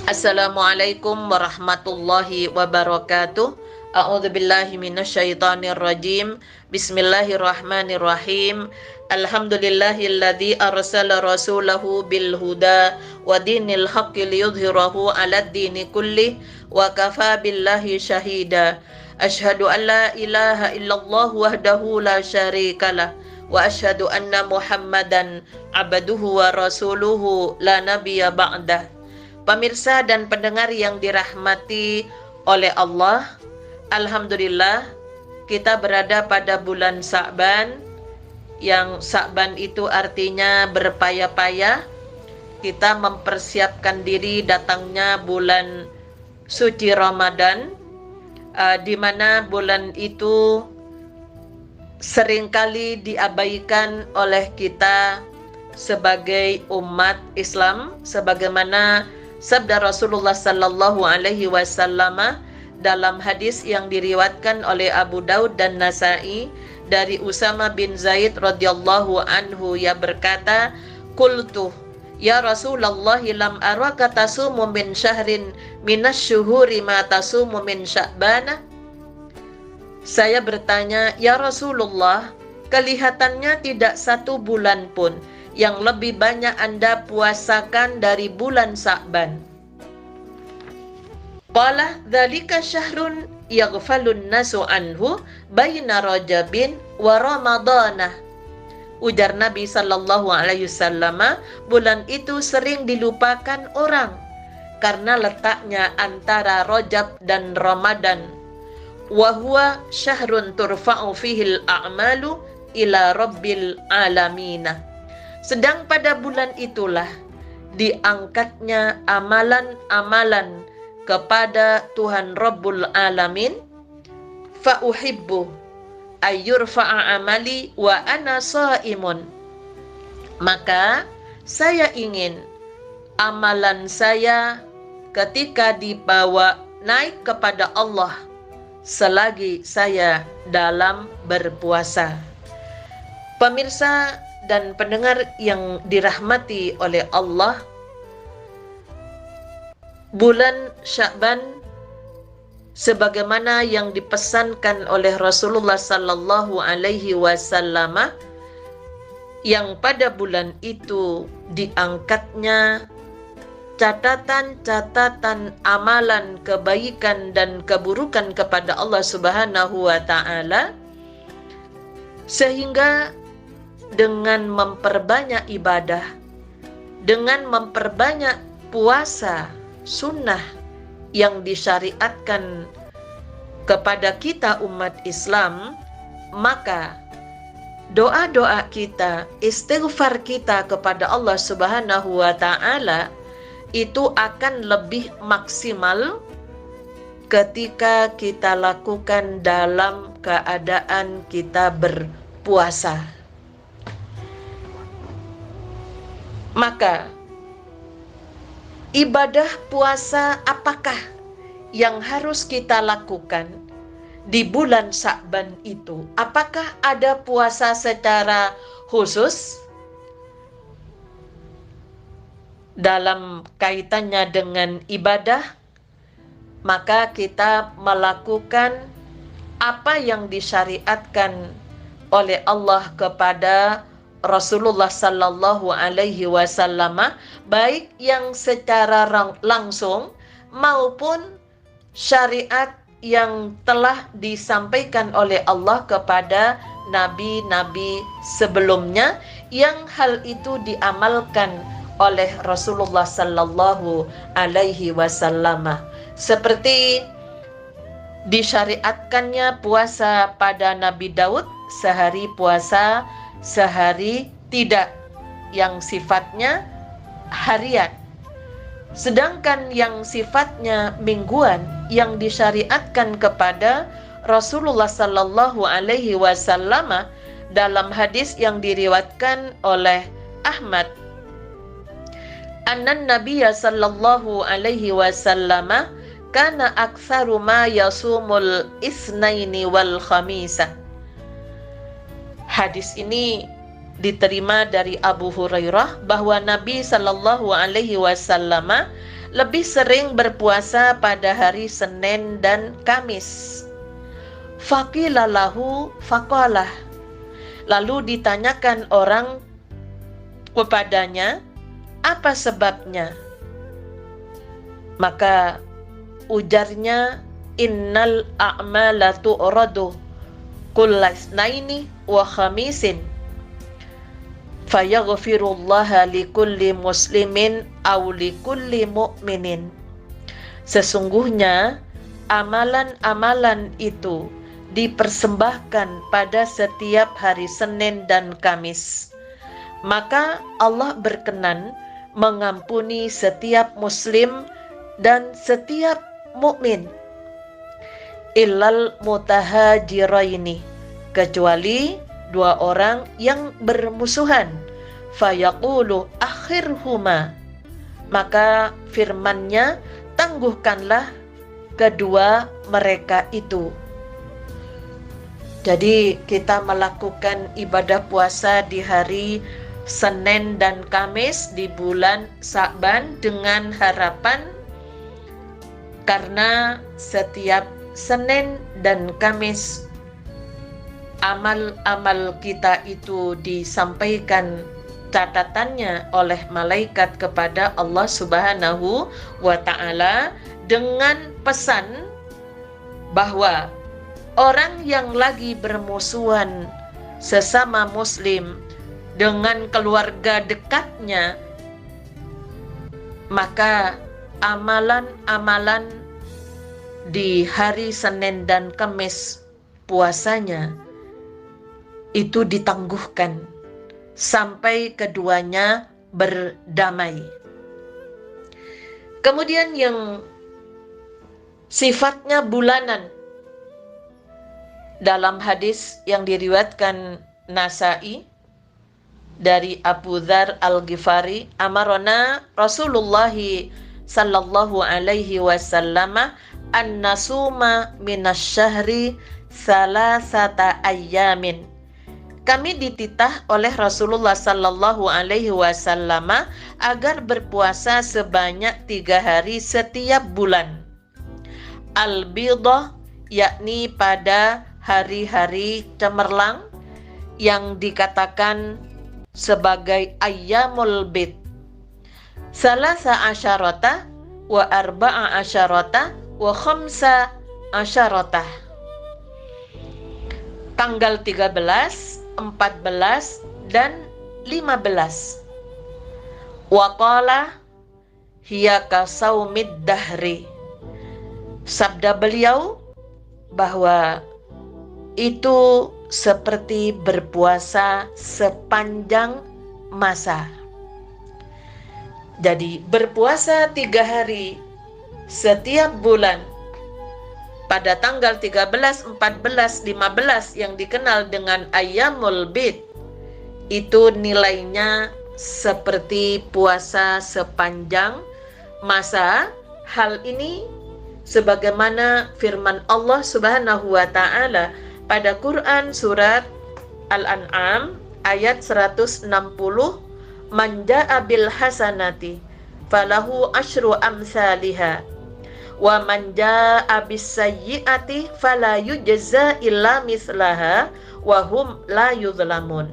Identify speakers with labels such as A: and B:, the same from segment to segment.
A: Assalamualaikum warahmatullahi wabarakatuh. A'udzu billahi minasyaitonir rajim. Bismillahirrahmanirrahim. Alhamdulillahilladzi arsala rasulahu bil huda wa dinil haqqi liyudhhirahu 'alad dini kullih wa kafa billahi syahida. Asyhadu an la ilaha illallah wahdahu la syarikalah wa asyhadu anna Muhammadan abduhu wa rasuluhu la nabiyya ba'dah. Pemirsa dan pendengar yang dirahmati oleh Allah, alhamdulillah kita berada pada bulan Sya'ban, yang Sya'ban itu artinya berpayah-payah. Kita mempersiapkan diri datangnya bulan suci Ramadan, di mana bulan itu seringkali diabaikan oleh kita sebagai umat Islam, sebagaimana sabda Rasulullah sallallahu alaihi wasallam dalam hadis yang diriwayatkan oleh Abu Daud dan Nasa'i dari Usama bin Zaid radhiyallahu anhu, ia berkata, "Qultu ya Rasulullah, lam araka tasumu min syahrin minasyuhuri ma tasumu min Sya'bana." Saya bertanya, "Ya Rasulullah, kelihatannya tidak satu bulan pun yang lebih banyak Anda puasakan dari bulan Sya'ban." Qala dzalika syahrun yaghfalun nasu anhu baina Rajabin wa Ramadhanah. Ujar Nabi sallallahu alaihi wasallam, bulan itu sering dilupakan orang karena letaknya antara Rajab dan Ramadan. Wa huwa syahrun turfa'u fihil a'malu ila rabbil alamin. Sedang pada bulan itulah diangkatnya amalan-amalan kepada Tuhan Rabbul Alamin. Fa uhibbu ayyurfa'a amali wa ana shaimun. Maka saya ingin amalan saya ketika dibawa naik kepada Allah selagi saya dalam berpuasa. Pemirsa dan pendengar yang dirahmati oleh Allah, bulan Sya'ban sebagaimana yang dipesankan oleh Rasulullah sallallahu alaihi wasallam, yang pada bulan itu diangkatnya catatan-catatan amalan kebaikan dan keburukan kepada Allah Subhanahu wa taala, sehingga dengan memperbanyak ibadah, dengan memperbanyak puasa sunnah yang disyariatkan kepada kita umat Islam, maka doa-doa kita, istighfar kita kepada Allah Subhanahu wa taala itu akan lebih maksimal ketika kita lakukan dalam keadaan kita berpuasa. Maka ibadah puasa apakah yang harus kita lakukan di bulan Sya'ban itu? Apakah ada puasa secara khusus dalam kaitannya dengan ibadah? Maka kita melakukan apa yang disyariatkan oleh Allah kepada Rasulullah sallallahu alaihi wasallam, baik yang secara langsung maupun syariat yang telah disampaikan oleh Allah kepada nabi-nabi sebelumnya, yang hal itu diamalkan oleh Rasulullah sallallahu alaihi wasallam. Seperti disyariatkannya puasa pada Nabi Daud, sehari puasa sehari tidak, yang sifatnya harian. Sedangkan yang sifatnya mingguan yang disyariatkan kepada Rasulullah sallallahu alaihi wasallam dalam hadis yang diriwayatkan oleh Ahmad, annan nabiyya sallallahu alaihi wasallam kana aktsaru ma yasumul isnaini wal khamisa. Hadis ini diterima dari Abu Hurairah bahwa Nabi Shallallahu Alaihi Wasallam lebih sering berpuasa pada hari Senin dan Kamis. Faqila lahu faqalah. Lalu ditanyakan orang kepadanya, apa sebabnya? Maka ujarnya, innal a'mala tu'radu kullaisnaini wa khamisin fayaghfirullaha likulli muslimin aw likulli mu'minin. Sesungguhnya amalan-amalan itu dipersembahkan pada setiap hari Senin dan Kamis. Maka Allah berkenan mengampuni setiap muslim dan setiap mukmin. Illal mutahajiraini, kecuali dua orang yang bermusuhan. Fayaqulu akhirhuma, maka firman-Nya, tangguhkanlah kedua mereka itu. Jadi kita melakukan ibadah puasa di hari Senin dan Kamis di bulan Sya'ban dengan harapan karena setiap Senin dan Kamis amal-amal kita itu disampaikan catatannya oleh malaikat kepada Allah Subhanahu wa Ta'ala dengan pesan bahwa orang yang lagi bermusuhan sesama muslim dengan keluarga dekatnya, maka amalan-amalan di hari Senin dan Kamis puasanya itu ditangguhkan sampai keduanya berdamai. Kemudian yang sifatnya bulanan, dalam hadis yang diriwayatkan Nasa'i dari Abu Dzar Al-Ghifari, amarona Rasulullah sallallahu alaihi wasallam an nasuma minasyahri salasata ayyamin. Kami dititah oleh Rasulullah sallallahu alaihi wasallam agar berpuasa sebanyak 3 hari setiap bulan. Al-bidah, yakni pada hari-hari cemerlang yang dikatakan sebagai ayyamul bid. Salasa asyarata wa arba'a asyarata wa khamsa asyarata. Tanggal 13, 14 dan 15. Wa qala hiya kasaumid dahri. Sabda beliau bahwa itu seperti berpuasa sepanjang masa. Jadi berpuasa 3 hari setiap bulan pada tanggal 13, 14, 15 yang dikenal dengan Ayyamul Bid, itu nilainya seperti puasa sepanjang masa. Hal ini sebagaimana firman Allah Subhanahu wa Ta'ala pada Quran surat Al-An'am ayat 160, man jaa bil hasanati falahu asyru amsalihha wa man jaa bis sayyiati fala yujza illa mislaha wa hum la yuzlamun.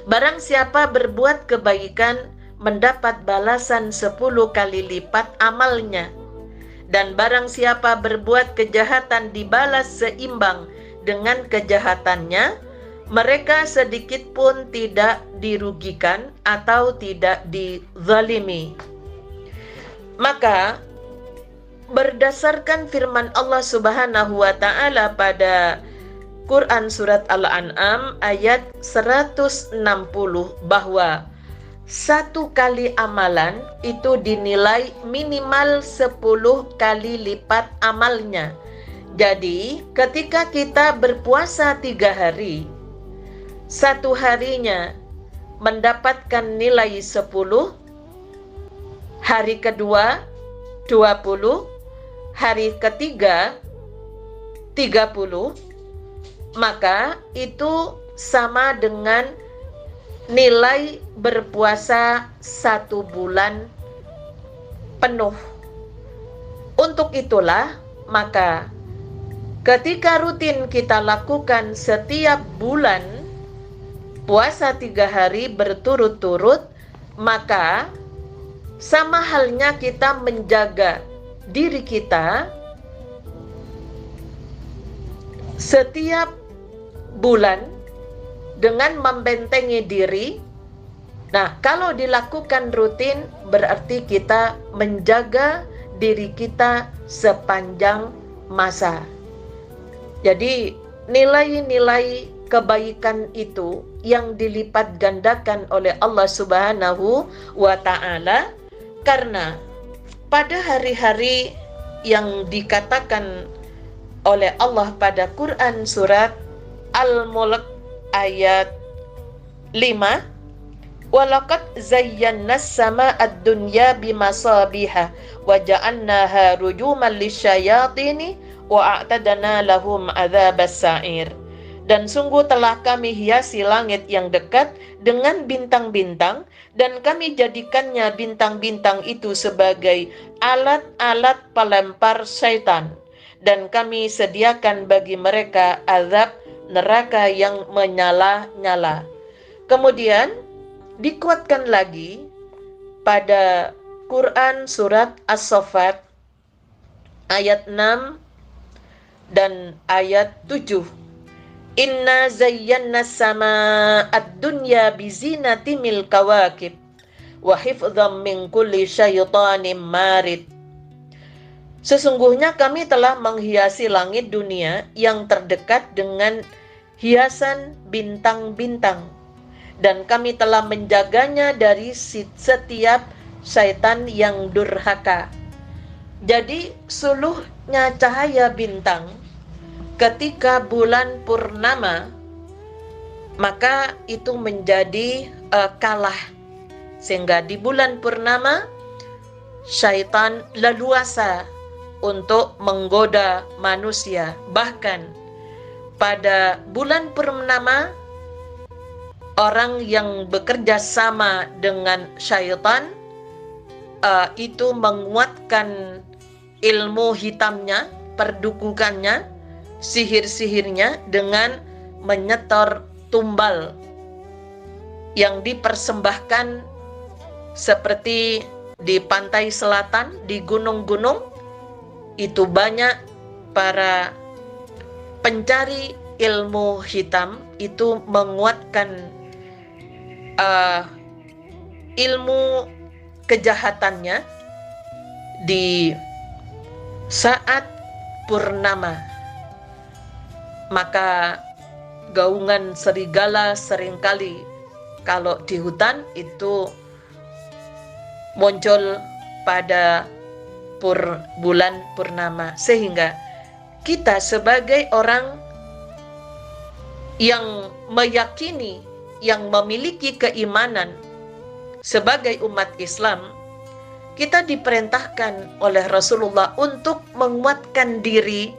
A: Barang siapa berbuat kebaikan mendapat balasan 10 kali lipat amalnya, dan barang siapa berbuat kejahatan dibalas seimbang dengan kejahatannya, mereka sedikit pun tidak dirugikan atau tidak dizalimi. Maka berdasarkan firman Allah Subhanahu wa Ta'ala pada Quran surat Al-An'am ayat 160 bahwa 1 kali amalan itu dinilai minimal 10 kali lipat amalnya. Jadi ketika kita berpuasa 3 hari, 1 harinya mendapatkan nilai 10, hari kedua 20, hari ketiga 30, maka itu sama dengan nilai berpuasa 1 bulan penuh. Untuk itulah maka ketika rutin kita lakukan setiap bulan puasa 3 hari berturut-turut, maka sama halnya kita menjaga diri kita setiap bulan dengan membentengi diri. Nah, kalau dilakukan rutin berarti kita menjaga diri kita sepanjang masa. Jadi nilai-nilai kebaikan itu yang dilipat gandakan oleh Allah Subhanahu wa Ta'ala, karena pada hari-hari yang dikatakan oleh Allah pada Quran surat Al-Mulk ayat 5, walaqad zayyana as-samaa'a ad-dunya bimasabiha wa ja'alnaha rujuman lisyayatini wa a'tadna lahum adzabas sa'ir. Dan sungguh telah kami hiasi langit yang dekat dengan bintang-bintang, dan kami jadikannya bintang-bintang itu sebagai alat-alat pelempar syaitan, dan kami sediakan bagi mereka azab neraka yang menyala-nyala. Kemudian dikuatkan lagi pada Quran surat As-Saffat ayat 6 dan ayat 7. Inna zayyana as-samaa'a dunya bizinatil kawakib wa hifdzam min kulli syaitanin marid. Sesungguhnya kami telah menghiasi langit dunia yang terdekat dengan hiasan bintang-bintang, dan kami telah menjaganya dari setiap syaitan yang durhaka. Jadi suluhnya cahaya bintang ketika bulan purnama, maka itu menjadi kalah, sehingga di bulan purnama syaitan leluasa untuk menggoda manusia. Bahkan pada bulan purnama, orang yang bekerja sama dengan syaitan itu menguatkan ilmu hitamnya, perdukukannya, sihir-sihirnya dengan menyetor tumbal yang dipersembahkan seperti di pantai selatan, di gunung-gunung. Itu banyak para pencari ilmu hitam itu menguatkan ilmu kejahatannya di saat purnama. Maka gaungan serigala seringkali kalau di hutan itu muncul pada bulan purnama, sehingga kita sebagai orang yang meyakini, yang memiliki keimanan sebagai umat Islam, kita diperintahkan oleh Rasulullah untuk menguatkan diri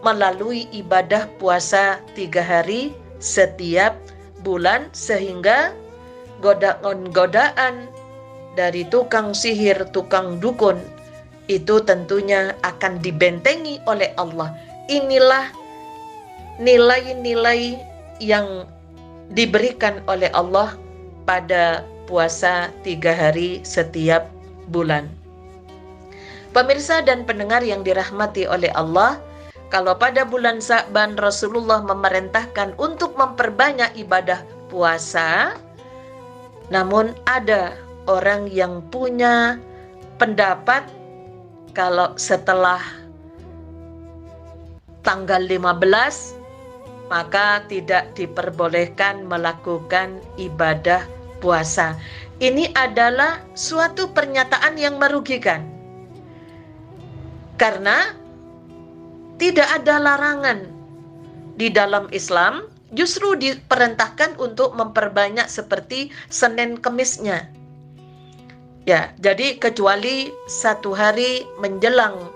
A: melalui ibadah puasa 3 hari setiap bulan, sehingga godaan dari tukang sihir, tukang dukun itu tentunya akan dibentengi oleh Allah. Inilah nilai-nilai yang diberikan oleh Allah pada puasa 3 hari setiap bulan. Pemirsa dan pendengar yang dirahmati oleh Allah, kalau pada bulan Sya'ban Rasulullah memerintahkan untuk memperbanyak ibadah puasa, namun ada orang yang punya pendapat kalau setelah tanggal 15 maka tidak diperbolehkan melakukan ibadah puasa. Ini adalah suatu pernyataan yang merugikan, karena tidak ada larangan di dalam Islam, justru diperintahkan untuk memperbanyak seperti Senin Kemisnya. Ya, jadi kecuali 1 hari menjelang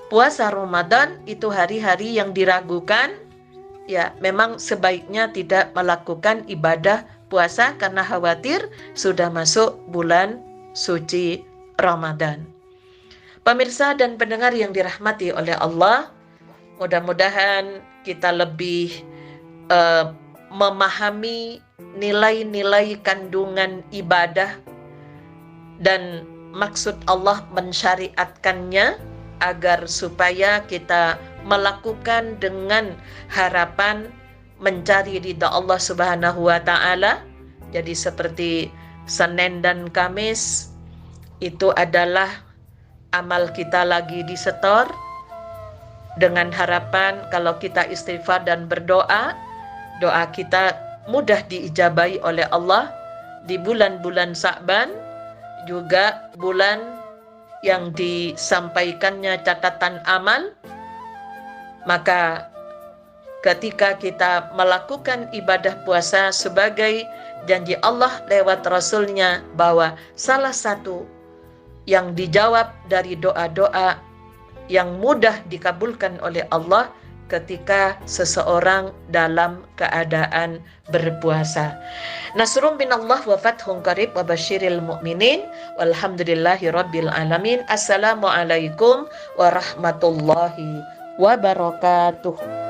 A: puasa Ramadan, itu hari-hari yang diragukan, ya memang sebaiknya tidak melakukan ibadah puasa karena khawatir sudah masuk bulan suci Ramadan. Pemirsa dan pendengar yang dirahmati oleh Allah, mudah-mudahan kita lebih memahami nilai-nilai kandungan ibadah dan maksud Allah mensyariatkannya agar supaya kita melakukan dengan harapan mencari ridha Allah Subhanahu wa taala. Jadi seperti Senin dan Kamis itu adalah amal kita lagi disetor dengan harapan kalau kita istighfar dan berdoa, doa kita mudah diijabahi oleh Allah di bulan-bulan Sa'ban, juga bulan yang disampaikannya catatan amal. Maka ketika kita melakukan ibadah puasa sebagai janji Allah lewat Rasulnya bahwa salah satu yang dijawab dari doa-doa yang mudah dikabulkan oleh Allah ketika seseorang dalam keadaan berpuasa. Nasrum minallah wa fathun qarib wa basyiril mu'minin walhamdulillahi rabbil alamin. Assalamualaikum warahmatullahi wabarakatuh.